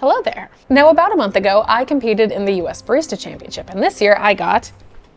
Hello there. Now, about a month ago, I competed in the US Barista Championship, and this year I got,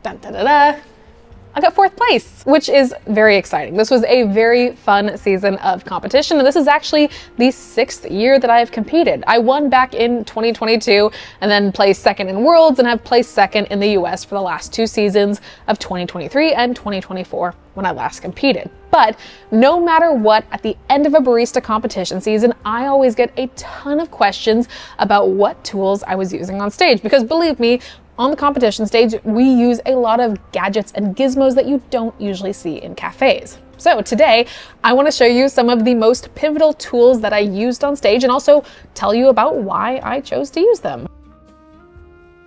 I got fourth place, which is very exciting. This was a very fun season of competition, and this is actually the 6th year that I have competed. I won back in 2022 and then placed second in Worlds and have placed second in the US for the last 2 seasons of 2023 and 2024 when I last competed. But no matter what, at the end of a barista competition season, I always get a ton of questions about what tools I was using on stage, because believe me, on the competition stage, we use a lot of gadgets and gizmos that you don't usually see in cafes. So today, I want to show you some of the most pivotal tools that I used on stage and also tell you about why I chose to use them.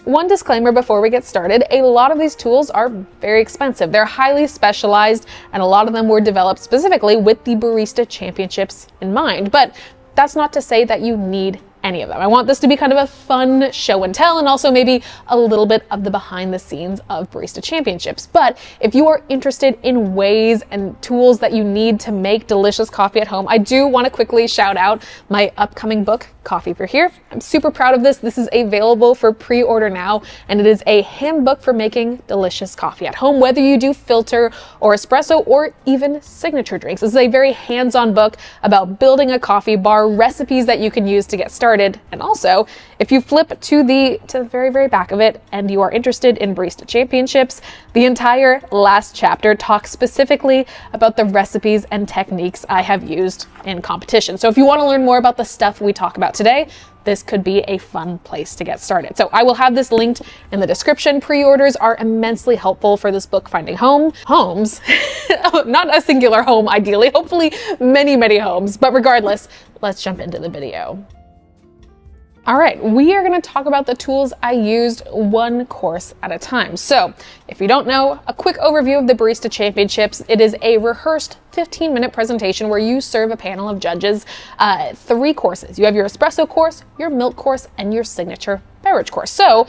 One disclaimer before we get started, a lot of these tools are very expensive. They're highly specialized, and a lot of them were developed specifically with the Barista Championships in mind. But that's not to say that you need any of them. I want this to be kind of a fun show and tell, and also maybe a little bit of the behind the scenes of Barista Championships. But if you are interested in ways and tools that you need to make delicious coffee at home, I do want to quickly shout out my upcoming book, Coffee for Here. I'm super proud of this. This is available for pre-order now, and it is a handbook for making delicious coffee at home, whether you do filter or espresso or even signature drinks. This is a very hands-on book about building a coffee bar, recipes that you can use to get started. And also, if you flip to the very, very back of it and you are interested in Barista Championships, the entire last chapter talks specifically about the recipes and techniques I have used in competition. So if you want to learn more about the stuff we talk about today, this could be a fun place to get started. So I will have this linked in the description. Pre-orders are immensely helpful for this book finding homes, not a singular home ideally, hopefully many, many homes, but regardless, let's jump into the video. All right, we are going to talk about the tools I used one course at a time. So if you don't know, a quick overview of the Barista Championships. It is a rehearsed 15-minute presentation where you serve a panel of judges 3 courses. You have your espresso course, your milk course, and your signature beverage course. So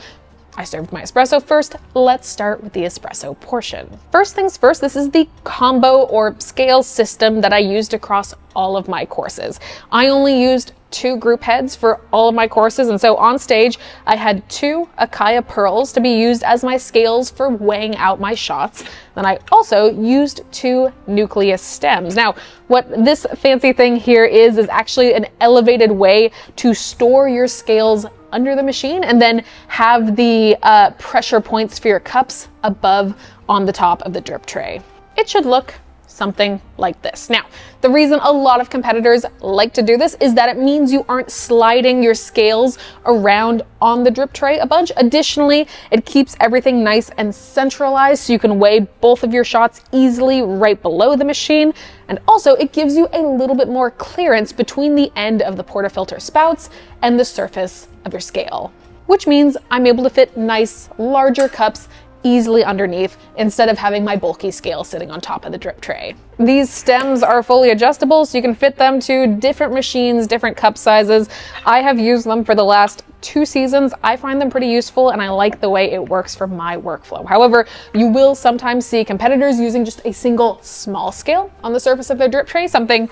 I served my espresso first. Let's start with the espresso portion. First things first, this is the combo or scale system that I used across all of my courses. I only used 2 group heads for all of my courses, and so on stage I had 2 Akaya pearls to be used as my scales for weighing out my shots. Then I also used 2 nucleus stems. Now, what this fancy thing here is actually an elevated way to store your scales under the machine and then have the pressure points for your cups above on the top of the drip tray. It should look something like this. Now, the reason a lot of competitors like to do this is that it means you aren't sliding your scales around on the drip tray a bunch. Additionally, it keeps everything nice and centralized so you can weigh both of your shots easily right below the machine. And also, it gives you a little bit more clearance between the end of the portafilter spouts and the surface of your scale, which means I'm able to fit nice, larger cups easily underneath instead of having my bulky scale sitting on top of the drip tray. These stems are fully adjustable, so you can fit them to different machines, different cup sizes. I have used them for the last 2 seasons. I find them pretty useful and I like the way it works for my workflow. However, you will sometimes see competitors using just a single small scale on the surface of their drip tray, something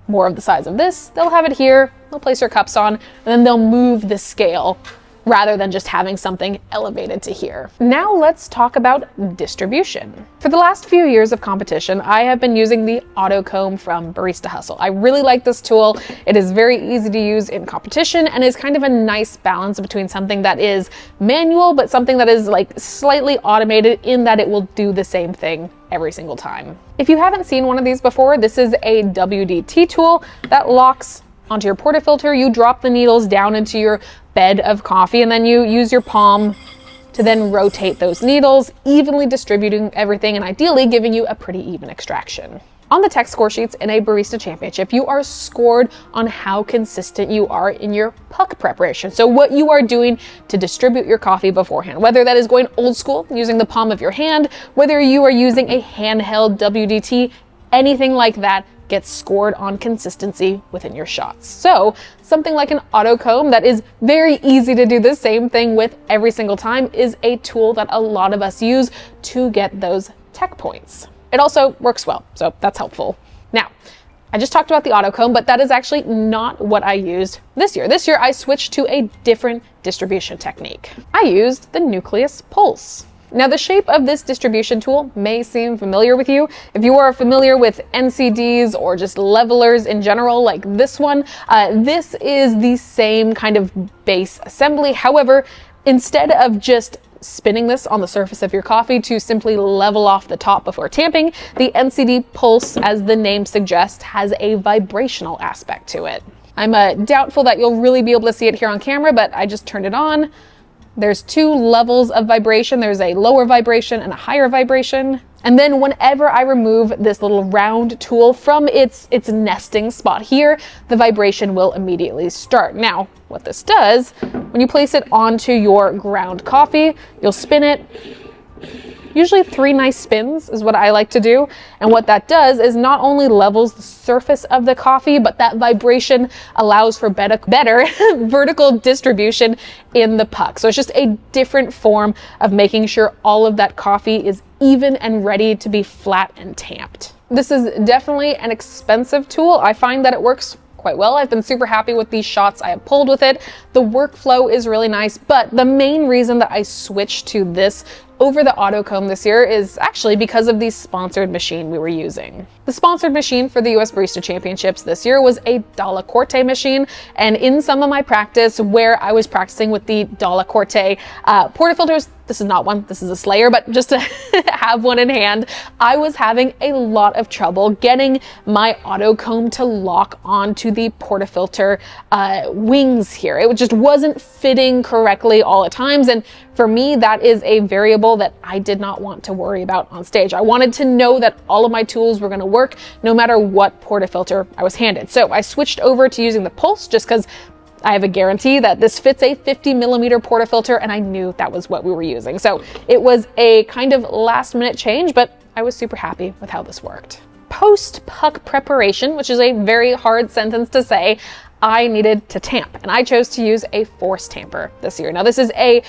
more of the size of this. They'll have it here, they'll place their cups on, and then they'll move the scale rather than just having something elevated to here. Now let's talk about distribution. For the last few years of competition, I have been using the auto comb from Barista Hustle. I really like this tool. It is very easy to use in competition and is kind of a nice balance between something that is manual but something that is like slightly automated in that it will do the same thing every single time. If you haven't seen one of these before, this is a WDT tool that locks onto your portafilter. You drop the needles down into your bed of coffee and then you use your palm to then rotate those needles, evenly distributing everything and ideally giving you a pretty even extraction. On the tech score sheets in a Barista Championship, you are scored on how consistent you are in your puck preparation. So what you are doing to distribute your coffee beforehand, whether that is going old school, using the palm of your hand, whether you are using a handheld WDT, anything like that gets scored on consistency within your shots. So something like an auto comb that is very easy to do the same thing with every single time is a tool that a lot of us use to get those tech points. It also works well, so that's helpful. Now, I just talked about the auto comb, but that is actually not what I used this year. This year I switched to a different distribution technique. I used the Nucleus Pulse. Now, the shape of this distribution tool may seem familiar with you. If you are familiar with NCDs or just levelers in general, like this one, this is the same kind of base assembly. However, instead of just spinning this on the surface of your coffee to simply level off the top before tamping, the NCD Pulse, as the name suggests, has a vibrational aspect to it. I'm doubtful that you'll really be able to see it here on camera, but I just turned it on. There's two levels of vibration. There's a lower vibration and a higher vibration. And then whenever I remove this little round tool from its nesting spot here, the vibration will immediately start. Now, what this does, when you place it onto your ground coffee, you'll spin it. Usually 3 nice spins is what I like to do. And what that does is not only levels the surface of the coffee, but that vibration allows for better vertical distribution in the puck. So it's just a different form of making sure all of that coffee is even and ready to be flat and tamped. This is definitely an expensive tool. I find that it works quite well. I've been super happy with these shots I have pulled with it. The workflow is really nice, but the main reason that I switched to this over the auto comb this year is actually because of the sponsored machine we were using. The sponsored machine for the US Barista Championships this year was a Dalla Corte machine, and in some of my practice where I was practicing with the Dalla Corte portafilters, this is not one, this is a Slayer, but just to have one in hand, I was having a lot of trouble getting my auto comb to lock onto the portafilter wings here. It just wasn't fitting correctly all the times, and for me, that is a variable that I did not want to worry about on stage. I wanted to know that all of my tools were going to work no matter what portafilter I was handed. So I switched over to using the Pulse just because I have a guarantee that this fits a 50mm portafilter, and I knew that was what we were using. So it was a kind of last minute change, but I was super happy with how this worked. Post-puck preparation, which is a very hard sentence to say, I needed to tamp, and I chose to use a force tamper this year. Now, this is a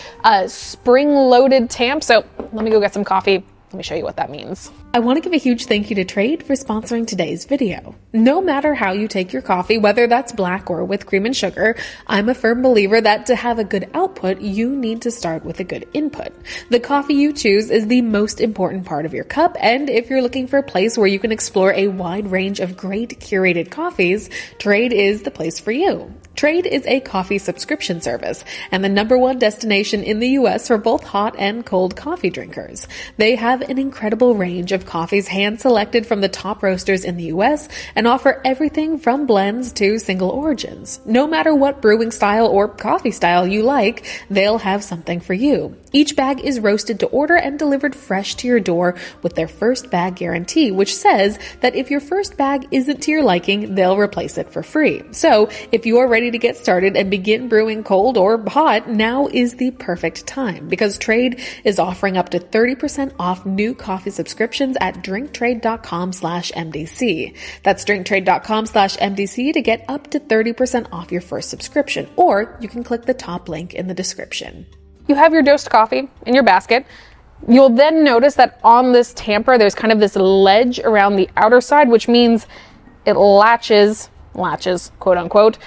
spring-loaded tamp, so let me go get some coffee. Let me show you what that means. I want to give a huge thank you to Trade for sponsoring today's video. No matter how you take your coffee, whether that's black or with cream and sugar, I'm a firm believer that to have a good output, you need to start with a good input. The coffee you choose is the most important part of your cup, and if you're looking for a place where you can explore a wide range of great curated coffees, Trade is the place for you. Trade is a coffee subscription service and the #1 destination in the US for both hot and cold coffee drinkers. They have an incredible range of coffees hand-selected from the top roasters in the US and offer everything from blends to single origins. No matter what brewing style or coffee style you like, they'll have something for you. Each bag is roasted to order and delivered fresh to your door with their first bag guarantee, which says that if your first bag isn't to your liking, they'll replace it for free. So if you are ready to get started and begin brewing cold or hot, now is the perfect time because Trade is offering up to 30% off new coffee subscriptions at drinktrade.com/MDC. That's drinktrade.com/MDC to get up to 30% off your first subscription, or you can click the top link in the description. You have your dosed coffee in your basket. You'll then notice that on this tamper, there's kind of this ledge around the outer side, which means it latches, quote unquote,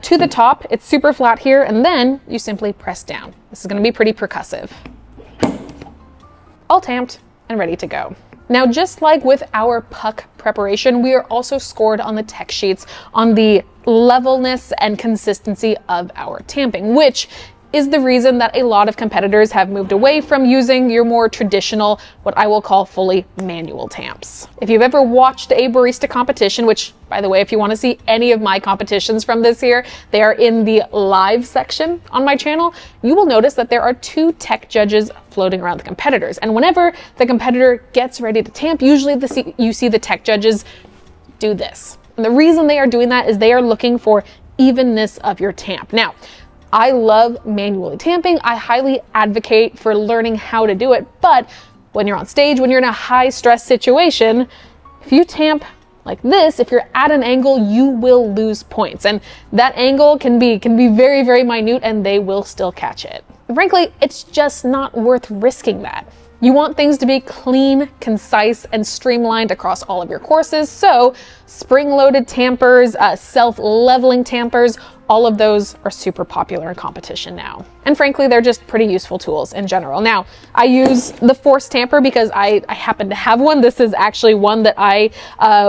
to the top. It's super flat here, and then you simply press down. This is going to be pretty percussive. All tamped and ready to go. Now, just like with our puck preparation, we are also scored on the tech sheets on the levelness and consistency of our tamping, which is the reason that a lot of competitors have moved away from using your more traditional, what I will call fully manual tamps. If you've ever watched a barista competition, which, by the way, if you want to see any of my competitions from this year, they are in the live section on my channel, you will notice that there are 2 tech judges floating around the competitors. And whenever the competitor gets ready to tamp, usually you see the tech judges do this. And the reason they are doing that is they are looking for evenness of your tamp. Now, I love manually tamping. I highly advocate for learning how to do it. But when you're on stage, when you're in a high stress situation, if you tamp like this, if you're at an angle, you will lose points. And that angle can be very, very minute, and they will still catch it. Frankly, it's just not worth risking that. You want things to be clean, concise, and streamlined across all of your courses. So spring-loaded tampers, self-leveling tampers, all of those are super popular in competition now. And frankly, they're just pretty useful tools in general. Now, I use the Force tamper because I happen to have one. This is actually one that I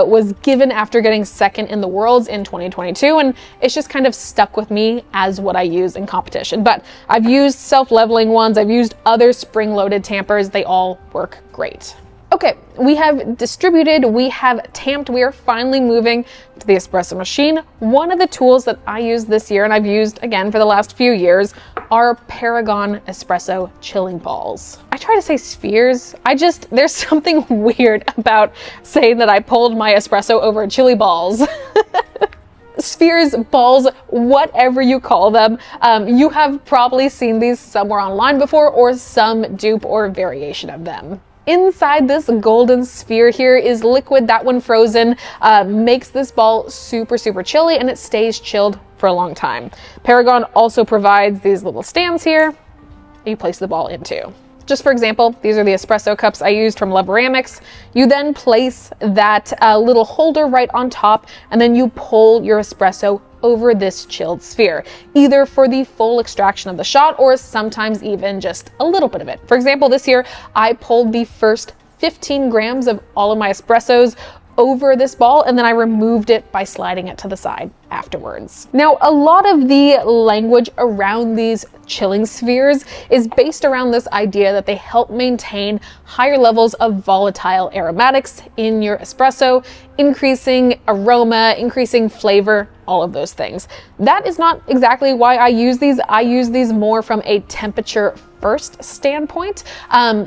was given after getting second in the Worlds in 2022, and it's just kind of stuck with me as what I use in competition. But I've used self-leveling ones, I've used other spring-loaded tampers, they all work great. Okay, we have distributed, we have tamped, we are finally moving to the espresso machine. One of the tools that I used this year, and I've used again for the last few years, are Paragon espresso chilling balls. I try to say spheres. There's something weird about saying that I pulled my espresso over chili balls. Spheres, balls, whatever you call them. You have probably seen these somewhere online before, or some dupe or variation of them. Inside this golden sphere here is liquid. That when frozen makes this ball super, super chilly, and it stays chilled for a long time. Paragon also provides these little stands here that you place the ball into. Just for example, these are the espresso cups I used from Laboramics. You then place that little holder right on top, and then you pull your espresso over this chilled sphere, either for the full extraction of the shot or sometimes even just a little bit of it. For example, this year I pulled the first 15 grams of all of my espressos over this ball, and then I removed it by sliding it to the side afterwards. Now, a lot of the language around these chilling spheres is based around this idea that they help maintain higher levels of volatile aromatics in your espresso, increasing aroma, increasing flavor, all of those things. That is not exactly why I use these. I use these more from a temperature first standpoint.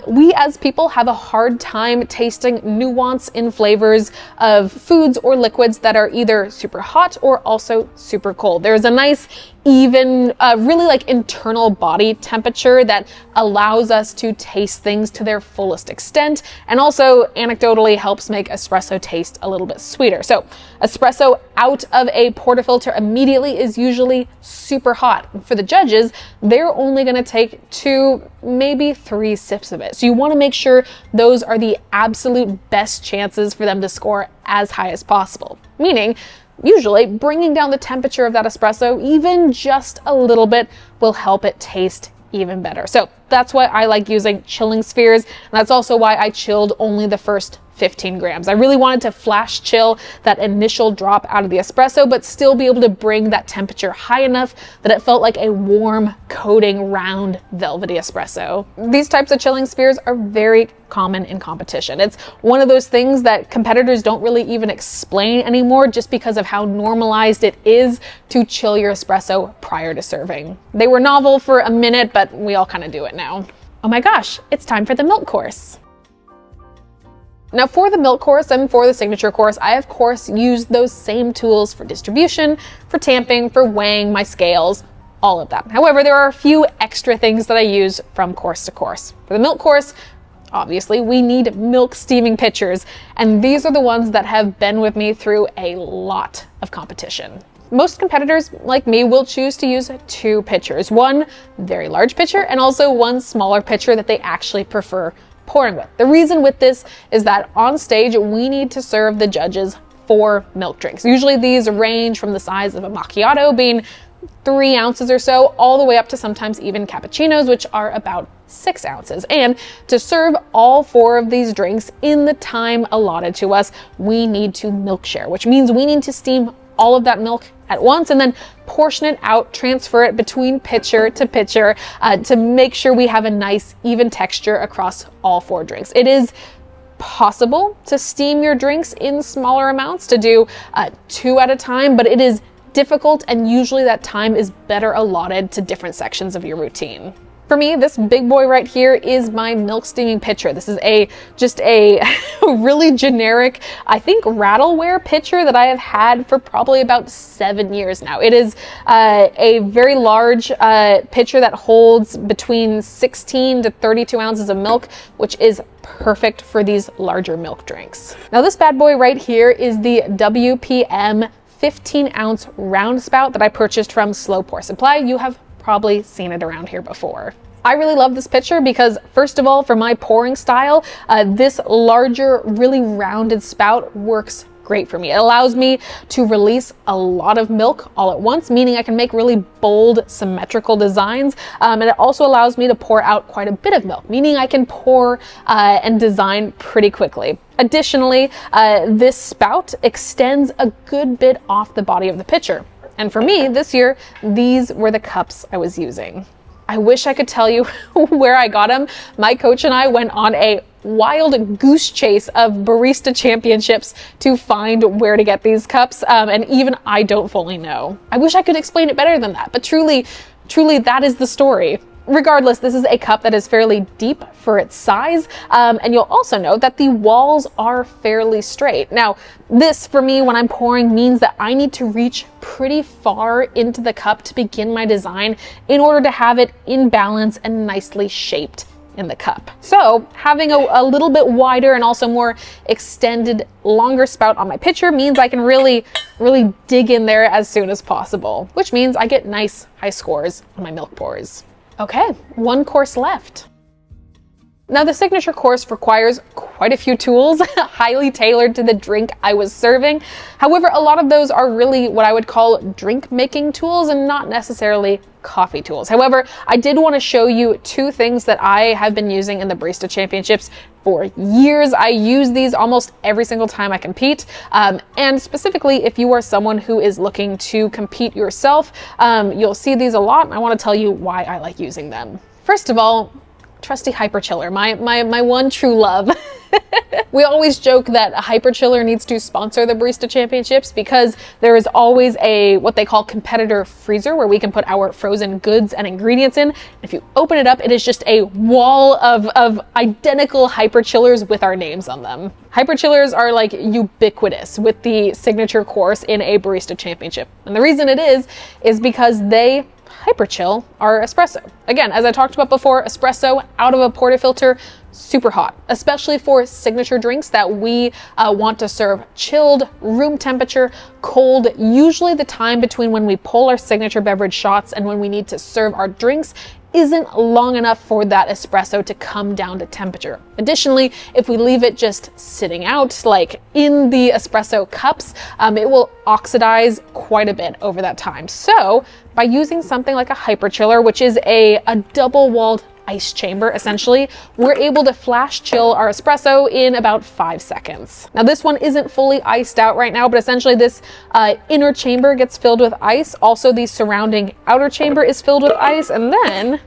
We as people have a hard time tasting nuance in flavors of foods or liquids that are either super hot or also super cold. There's a nice even really like internal body temperature that allows us to taste things to their fullest extent, and also anecdotally helps make espresso taste a little bit sweeter. So espresso out of a portafilter immediately is usually super hot. For the judges, they're only going to take 2, maybe 3 sips of it. So you want to make sure those are the absolute best chances for them to score as high as possible. Meaning, usually bringing down the temperature of that espresso even just a little bit will help it taste even better. So that's why I like using chilling spheres. And that's also why I chilled only the first 15 grams. I really wanted to flash chill that initial drop out of the espresso, but still be able to bring that temperature high enough that it felt like a warm, coating, round, velvety espresso. These types of chilling spheres are very common in competition. It's one of those things that competitors don't really even explain anymore, just because of how normalized it is to chill your espresso prior to serving. They were novel for a minute, but we all kind of do it now. Oh my gosh, it's time for the milk course. Now, for the milk course and for the signature course, I of course used those same tools for distribution, for tamping, for weighing my scales, all of that. However, there are a few extra things that I use from course to course. For the milk course, obviously, we need milk steaming pitchers, and these are the ones that have been with me through a lot of competition. Most competitors, like me, will choose to use 2 pitchers, one very large pitcher and also one smaller pitcher that they actually prefer pouring with. The reason with this is that on stage, we need to serve the judges 4 milk drinks. Usually these range from the size of a macchiato, being 3 ounces or so, all the way up to sometimes even cappuccinos, which are about 6 ounces. And to serve all 4 of these drinks in the time allotted to us, we need to milk share, which means we need to steam all of that milk at once and then portion it out, transfer it between pitcher to pitcher to make sure we have a nice even texture across all 4 drinks. It is possible to steam your drinks in smaller amounts, to do 2 at a time, but it is difficult, and usually that time is better allotted to different sections of your routine. For me, this big boy right here is my milk steaming pitcher. This is just a really generic, I think, rattleware pitcher that I have had for probably about 7 years now. It is a very large pitcher that holds between 16 to 32 ounces of milk, which is perfect for these larger milk drinks. Now, this bad boy right here is the WPM 15-ounce round spout that I purchased from Slow Pour Supply. You have probably seen it around here before. I really love this pitcher because, first of all, for my pouring style, this larger, really rounded spout works great for me. It allows me to release a lot of milk all at once, meaning I can make really bold, symmetrical designs. And it also allows me to pour out quite a bit of milk, meaning I can pour and design pretty quickly. Additionally, this spout extends a good bit off the body of the pitcher. And for me, this year, these were the cups I was using. I wish I could tell you where I got them. My coach and I went on a wild goose chase of barista championships to find where to get these cups, and even I don't fully know. I wish I could explain it better than that, but truly that is the story. Regardless, this is a cup that is fairly deep for its size, and you'll also note that the walls are fairly straight. Now, this for me, when I'm pouring, means that I need to reach pretty far into the cup to begin my design in order to have it in balance and nicely shaped in the cup. So having a little bit wider and also more extended, longer spout on my pitcher means I can really dig in there as soon as possible, which means I get nice high scores on my milk pours. Okay, one course left. Now, the signature course requires quite a few tools, highly tailored to the drink I was serving. However, a lot of those are really what I would call drink making tools and not necessarily coffee tools. However, I did want to show you two things that I have been using in the Barista Championships for years. I use these almost every single time I compete. And specifically, if you are someone who is looking to compete yourself, you'll see these a lot. And I want to tell you why I like using them. First of all, trusty hyper chiller, my one true love. We always joke that a hyper chiller needs to sponsor the Barista Championships because there is always a what they call competitor freezer where we can put our frozen goods and ingredients in. If you open it up, it is just a wall of identical hyper chillers with our names on them. Hyper chillers are like ubiquitous with the signature course in a Barista Championship. And the reason it is because they hyperchill our espresso. Again, as I talked about before, espresso out of a portafilter, super hot, especially for signature drinks that we want to serve chilled, room temperature, cold. Usually the time between when we pull our signature beverage shots and when we need to serve our drinks isn't long enough for that espresso to come down to temperature. Additionally, if we leave it just sitting out, like in the espresso cups, it will oxidize quite a bit over that time. So by using something like a hyperchiller, which is a double-walled ice chamber, essentially, we're able to flash chill our espresso in about 5 seconds. Now, this one isn't fully iced out right now, but essentially this inner chamber gets filled with ice. Also, the surrounding outer chamber is filled with ice, and then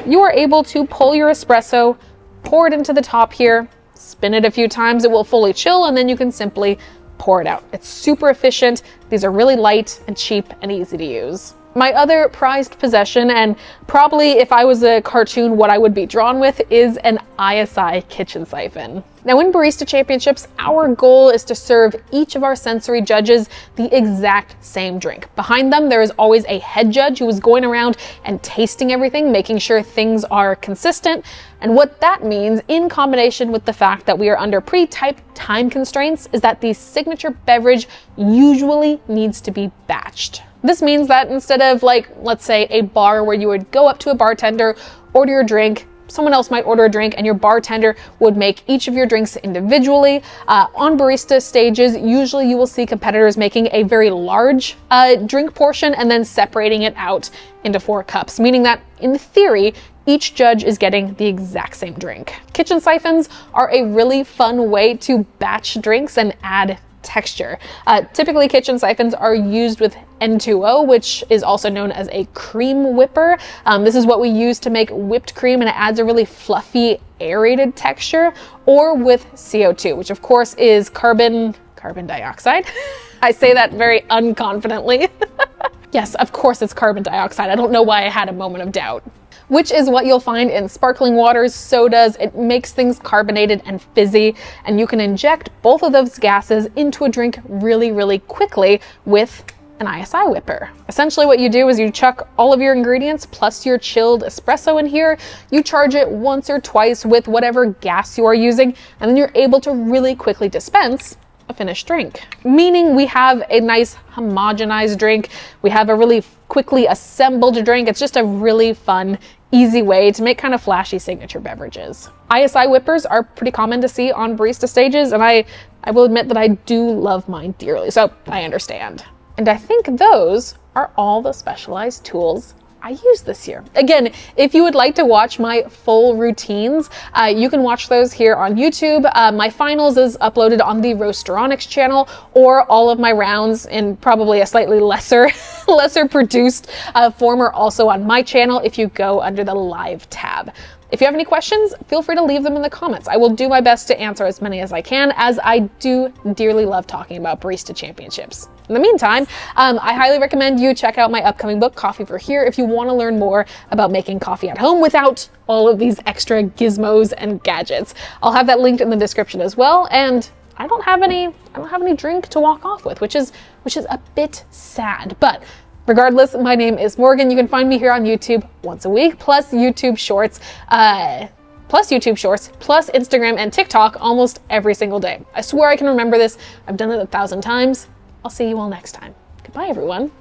you are able to pull your espresso, pour it into the top here, spin it a few times, it will fully chill, and then you can simply pour it out. It's super efficient. These are really light and cheap and easy to use. My other prized possession, and probably if I was a cartoon, what I would be drawn with, is an ISI kitchen siphon. Now, in Barista Championships, our goal is to serve each of our sensory judges the exact same drink. Behind them, there is always a head judge who is going around and tasting everything, making sure things are consistent. And what that means, in combination with the fact that we are under pretty tight time constraints, is that the signature beverage usually needs to be batched. This means that instead of, like, let's say a bar where you would go up to a bartender, order your drink, someone else might order a drink, and your bartender would make each of your drinks individually. On barista stages, usually you will see competitors making a very large drink portion and then separating it out into 4 cups, meaning that in theory, each judge is getting the exact same drink. Kitchen siphons are a really fun way to batch drinks and add texture. Typically, kitchen siphons are used with N2O, which is also known as a cream whipper. This is what we use to make whipped cream, and it adds a really fluffy, aerated texture, or with CO2, which of course is carbon dioxide. I say that very unconfidently. Yes, of course it's carbon dioxide. I don't know why I had a moment of doubt. Which is what you'll find in sparkling waters, sodas. It makes things carbonated and fizzy, and you can inject both of those gases into a drink really, really quickly with an ISI whipper. Essentially what you do is you chuck all of your ingredients plus your chilled espresso in here, you charge it once or twice with whatever gas you are using, and then you're able to really quickly dispense a finished drink. Meaning we have a nice homogenized drink, we have a really quickly assembled drink. It's just a really fun, easy way to make kind of flashy signature beverages. ISI whippers are pretty common to see on barista stages, and I will admit that I do love mine dearly, so I understand. And I think those are all the specialized tools I used this year. Again, if you would like to watch my full routines, you can watch those here on YouTube. My finals is uploaded on the Roasteronics channel, or all of my rounds in probably a slightly lesser produced form are also on my channel if you go under the live tab. If you have any questions, feel free to leave them in the comments. I will do my best to answer as many as I can, as I do dearly love talking about barista championships. In the meantime, I highly recommend you check out my upcoming book, Coffee for Here, if you want to learn more about making coffee at home without all of these extra gizmos and gadgets. I'll have that linked in the description as well, and I don't have any drink to walk off with, which is a bit sad, but regardless, my name is Morgan. You can find me here on YouTube once a week, plus YouTube Shorts, plus Instagram and TikTok almost every single day. I swear I can remember this. I've done it 1,000 times. I'll see you all next time. Goodbye, everyone.